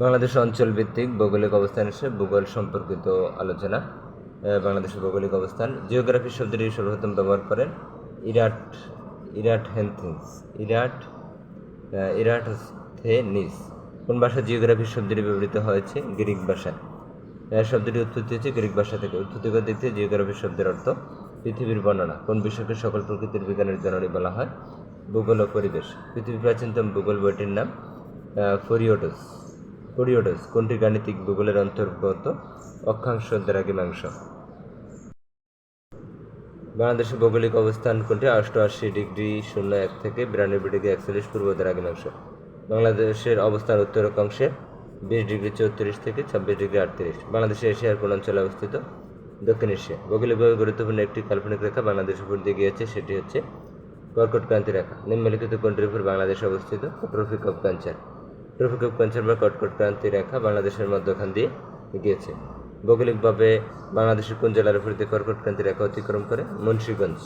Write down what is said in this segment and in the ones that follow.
বাংলাদেশ অঞ্চল ভিত্তিক ভৌগোলিক অবস্থান হিসেবে ভূগোল সম্পর্কিত আলোচনা। বাংলাদেশের ভৌগোলিক অবস্থান। জিওগ্রাফি শব্দটি সর্বপ্রথম ব্যবহার করেন ইরাটথেনিস। কোন ভাষা জিওগ্রাফি শব্দটি ব্যবহৃত হয়েছে? গ্রিক ভাষায়। শব্দটি উৎপত্তি হয়েছে গ্রিক ভাষা থেকে। উৎপত্তিগত দিক থেকে জিওগ্রাফি শব্দের অর্থ পৃথিবীর বর্ণনা। কোন বিষয়কে সকল প্রকৃতির বিজ্ঞানের জননী বলা হয়? ভূগোল ও পরিবেশ। পৃথিবীর প্রাচীনতম ভূগোল বইটির নাম ফোরিওডস। কোনটি গাণিতিক ভূগোলের অন্তর্গত? অক্ষাংশ, দ্রাঘিমাংশ। বাংলাদেশের ভৌগোলিক অবস্থান কোনটি? 88°01 থেকে 92°41 পূর্ব দ্রাঘিমাংশ। বাংলাদেশের অবস্থান উত্তর অক্ষাংশে 20°34 থেকে 26°38। বাংলাদেশের এশিয়ার কোন অঞ্চলে অবস্থিত? দক্ষিণ এশিয়া। ভৌগোলিকভাবে গুরুত্বপূর্ণ একটি কাল্পনিক রেখা বাংলাদেশের উপর দিয়ে গিয়েছে, সেটি হচ্ছে কর্কট ক্রান্তি রেখা। নিম্নলিখিত কোনটির উপর বাংলাদেশ অবস্থিত? ট্রপিক অফ ক্যান্সার বা কর্কট ক্রান্তি রেখা বাংলাদেশের মধ্যখান দিয়ে গিয়েছে। ভৌগোলিকভাবে বাংলাদেশের কোন জেলার উপর দিয়ে কর্কট ক্রান্তি রেখা অতিক্রম করে? মুন্সিগঞ্জ।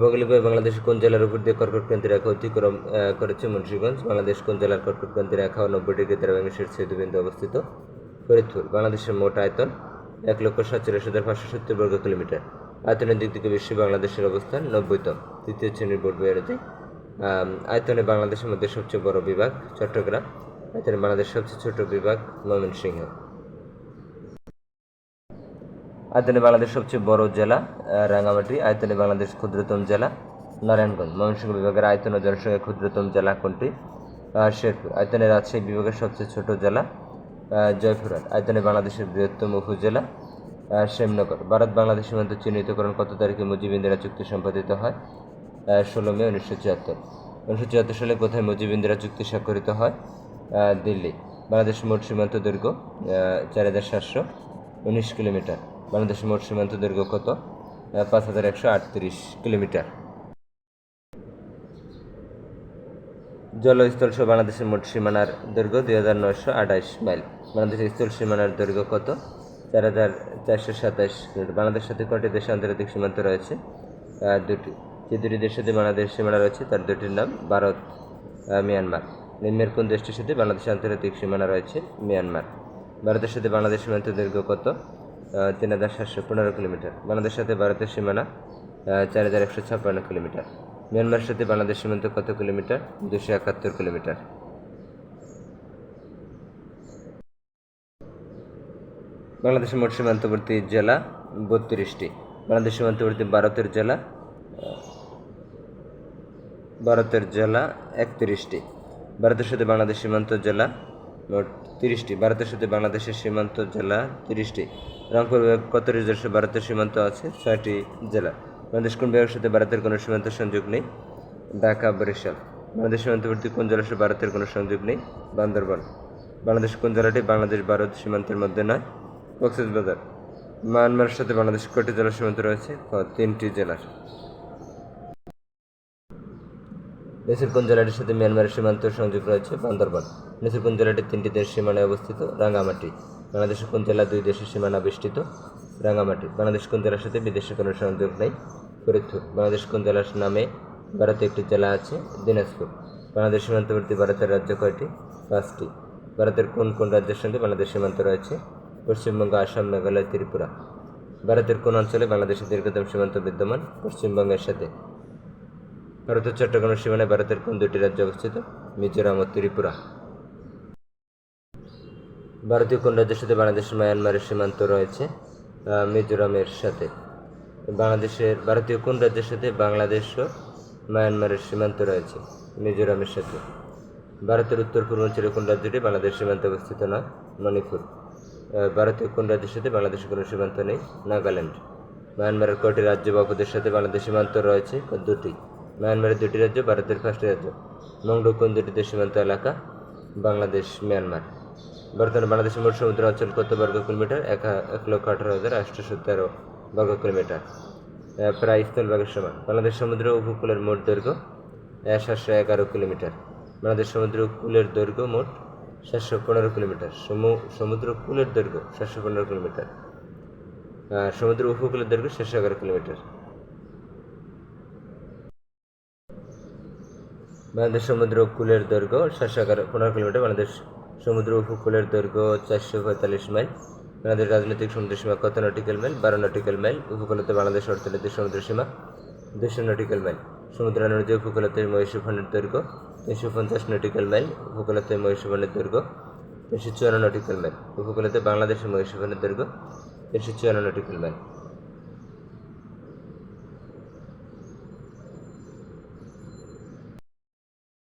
ভৌগোলিকভাবে বাংলাদেশের কোন জেলার উপর দিয়ে কর্কট ক্রান্তি রেখা অতিক্রম করেছে? মুন্সিগঞ্জ। বাংলাদেশ কোন জেলার কর্কট ক্রান্তি রেখা ও 90° দ্রাঘিমাংশের ছেদবিন্দু অবস্থিত? ফরিদপুর। বাংলাদেশের মোট আয়তন 1,47,570 বর্গ কিলোমিটার। আয়তনের দিক থেকে বিশ্বে বাংলাদেশের অবস্থান 90তম। তৃতীয় শ্রেণীর বোর্ড বই অনুযায়ী আয়তনে বাংলাদেশের মধ্যে সবচেয়ে বড় বিভাগ চট্টগ্রাম। আয়তনে বাংলাদেশের সবচেয়ে ছোট বিভাগ ময়মনসিংহ। আয়তনে বাংলাদেশ সবচেয়ে বড় জেলা রাঙ্গামাটি। আয়তনে বাংলাদেশ ক্ষুদ্রতম জেলা নারায়ণগঞ্জ। ময়মনসিংহ বিভাগের আয়তন ও জনসংখ্যার ক্ষুদ্রতম জেলা কোনটি? শেরপুর। আয়তনে রাজশাহী বিভাগের সবচেয়ে ছোট জেলা জয়পুরহাট। আয়তনে বাংলাদেশের বৃহত্তম উপজেলা শ্যামনগর। ভারত বাংলাদেশ সীমান্ত চিহ্নিতকরণ কত তারিখে মুজিব ইন্দিরা চুক্তি সম্পাদিত হয়? 16 মে 1974। 1974 সালে কোথায় মুজিব ইন্দিরা চুক্তি স্বাক্ষরিত হয়? দিল্লি। বাংলাদেশের মোট সীমান্ত দৈর্ঘ্য 4719 কিলোমিটার। বাংলাদেশের মোট সীমান্ত দৈর্ঘ্য কত? 5138 কিলোমিটার। জলস্থল সহ বাংলাদেশের মোট সীমানার দৈর্ঘ্য 2928 মাইল। বাংলাদেশের স্থল সীমানার দৈর্ঘ্য কত? 4427 কিলোমিটার। বাংলাদেশের সাথে কয়টি দেশে আন্তর্জাতিক সীমান্ত রয়েছে? দুটি। যে দুটি দেশের সাথে বাংলাদেশ সীমানা রয়েছে তার দুটির নাম ভারত, মিয়ানমার। নিম্নের কোন দেশটির সাথে বাংলাদেশের আন্তর্জাতিক সীমানা রয়েছে? মিয়ানমার। ভারতের সাথে বাংলাদেশ সীমান্ত দৈর্ঘ্য কত? 3715 কিলোমিটার। বাংলাদেশের সাথে ভারতের সীমানা 4156 কিলোমিটার। মিয়ানমারের সাথে বাংলাদেশ সীমান্ত কত কিলোমিটার? 271 কিলোমিটার। বাংলাদেশের মোট সীমান্তবর্তী জেলা 32টি। বাংলাদেশ সীমান্তবর্তী ভারতের জেলা 31টি। ভারতের সাথে বাংলাদেশ সীমান্ত জেলা মোট 30টি। ভারতের সাথে বাংলাদেশের সীমান্ত জেলা 30টি। রংপুর বিভাগ কত রিজর্ভে ভারতের সীমান্ত আছে? 6টি জেলা। বাংলাদেশ কোন বিভাগের সাথে ভারতের কোনো সীমান্ত সংযোগ নেই? ঢাকা, বরিশাল। বাংলাদেশ সীমান্তবর্তী কোন জেলার সাথে ভারতের কোনো সংযোগ নেই? বান্দরবান। বাংলাদেশ কোন জেলাটি বাংলাদেশ ভারত সীমান্তের মধ্যে নয়? কক্সবাজার। মায়ানমারের সাথে বাংলাদেশের কয়টি জেলার সীমান্ত রয়েছে? 3টি জেলার। দেশের কোন জেলাটির সাথে মিয়ানমারের সীমান্ত সংযোগ রয়েছে? বান্দরবান। দেশের কোন জেলাটি 3টি দেশ সীমানায় অবস্থিত? রাঙ্গামাটি। বাংলাদেশের কোন জেলা 2 দেশের সীমানা বেষ্টিত? রাঙ্গামাটি। বাংলাদেশ কোন জেলার সাথে বিদেশের কোনো সংযোগ নেই? ফরিদপুর। বাংলাদেশ কোন জেলার নামে ভারতে একটি জেলা আছে? দিনাজপুর। বাংলাদেশ সীমান্তবর্তী ভারতের রাজ্য কয়টি? 5টি। ভারতের কোন কোন রাজ্যের সঙ্গে বাংলাদেশ সীমান্ত রয়েছে? পশ্চিমবঙ্গ, আসাম, মেঘালয়, ত্রিপুরা। ভারতের কোন অঞ্চলে বাংলাদেশের দীর্ঘতম সীমান্ত বিদ্যমান? পশ্চিমবঙ্গের সাথে। ভারতের চট্টগ্রামের সীমানায় ভারতের কোন দুটি রাজ্য অবস্থিত? মিজোরাম ও ত্রিপুরা। ভারতীয় কোন রাজ্যের সাথে বাংলাদেশের মায়ানমারের সীমান্ত রয়েছে? মিজোরামের সাথে। ভারতীয় কোন রাজ্যের সাথে বাংলাদেশ ও মায়ানমারের সীমান্ত রয়েছে? মিজোরামের সাথে। ভারতের উত্তর পূর্বাঞ্চলে কোন রাজ্যটি বাংলাদেশ সীমান্তে অবস্থিত নয়? মণিপুর। ভারতীয় কোন রাজ্যের সাথে বাংলাদেশের কোনো সীমান্ত নেই? নাগাল্যান্ড। মায়ানমারের কয়টি রাজ্য বা উপদেশের সাথে বাংলাদেশ সীমান্ত রয়েছে? 2টি। মায়ানমারের 2টি রাজ্য, ভারতের 5টি রাজ্য। মংডু কোন দুটি দেশ সীমান্ত এলাকা? বাংলাদেশ, মিয়ানমার। বর্তমানে বাংলাদেশের মোট সমুদ্র অঞ্চল কত বর্গ কিলোমিটার? 1,18,817 বর্গ কিলোমিটার, প্রায় স্থলভাগের সমান। বাংলাদেশ সমুদ্র উপকূলের মোট দৈর্ঘ্য 711 কিলোমিটার। বাংলাদেশ সমুদ্র কূলের দৈর্ঘ্য মোট 715 কিলোমিটার। সমুদ্র কূলের দৈর্ঘ্য 715 কিলোমিটার। সমুদ্র উপকূলের দৈর্ঘ্য 711 কিলোমিটার। বাংলাদেশ সমুদ্র কূলের দৈর্ঘ্য 715 কিলোমিটার। বাংলাদেশ সমুদ্র উপকূলের দৈর্ঘ্য 445 মাইল। বাংলাদেশ রাজনৈতিক সমুদ্র সীমা কত নটিক্যাল মাইল? 12 nautical mile. উপকূলতে বাংলাদেশ অর্থনৈতিক সমুদ্র সীমা 200 নটিক্যাল মাইল। সমুদ্রানুযায়ী উপকূলতে মহীশূরের দৈর্ঘ্য 350 নটিক্যাল মাইল। উপকূলতে মহীশূরের দৈর্ঘ্য 354 নটিক্যাল মাইল। উপকূলতে বাংলাদেশের মহীশূরের দৈর্ঘ্য 354 নটিক্যাল মাইল।